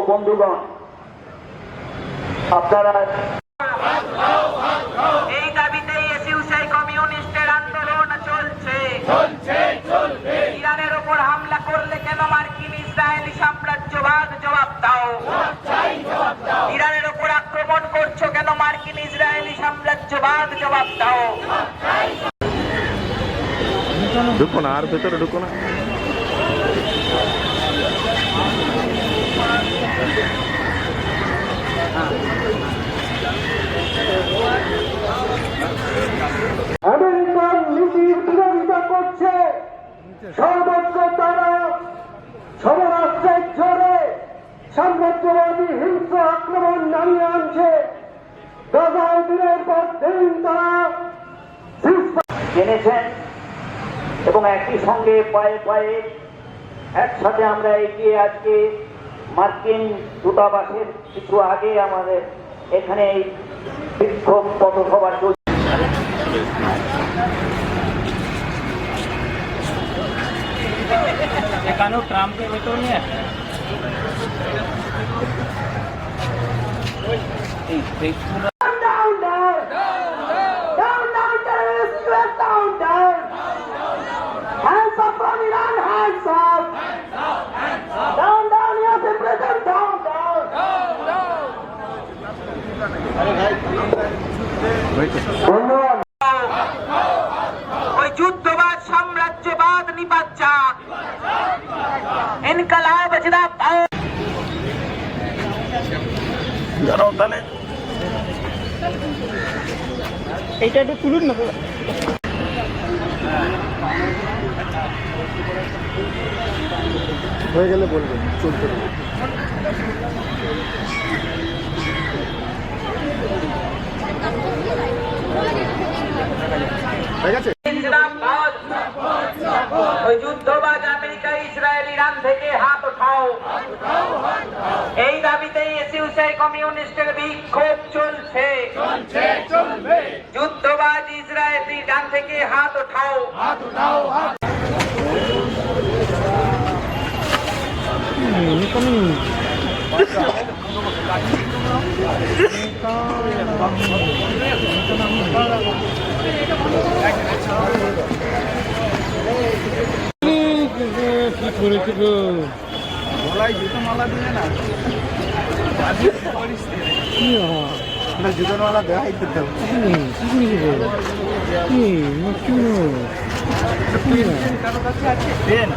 বন্ধুগণ, আপনারা এই দাবিতেই এসইউসি কমিউনিস্টের আন্দোলন চলছে। ইরানের ওপর হামলা করলে কেন মার্কিন ইসরায়েলি সাম্রাজ্যবাদ জবাব দাও। ইরানের ওপর আক্রমণ করছো কেন মার্কিন ইসরায়েলি সাম্রাজ্যবাদ জবাব দাও। ঢুকো না, আর ভেতরে ঢুকো না। আমেরিকান নীতির বিরোধিতা করছে, সর্বোচ্চ তারা সমরাষ্ট্রের জোরে সাম্রাজ্যবাদী হিংস্র আক্রমণ নামিয়ে আনছে। গাজায় দিনের পর দিন তারা জেনেছেন এবং একই সঙ্গে পায়ে পায়ে একসাথে আমরা এগিয়ে আজকে মার্কিন দূতাবাসের কিছু আগে আমাদের এখানে এই বিক্ষোভ পথসভা চলছে। এখানেও ট্রাম্পের ভেতর নিয়ে ওই যুদ্ধবাদ সাম্রাজ্যবাদ নিপাত যাক। ইনকালাব জিন্দাবাদ। এইটা একটু তুলুন না। হয়ে গেলে বলবেন, চলতে হয়ে গেছে। ওই যুদ্ধবাজ আমেরিকা ইসরায়েল ইরান থেকে হাত ওঠাও। এই দাবিতেই এসইউসি কমিউনিস্টের বিক্ষোভ চলছে। যুদ্ধবাজ ইসরায়েল ইরান থেকে হাত ওঠাও। গলায় জুতো মালা দিলে না, জুতোর মালা দেওয়াই দিতে কারো কাছে আছে পেন।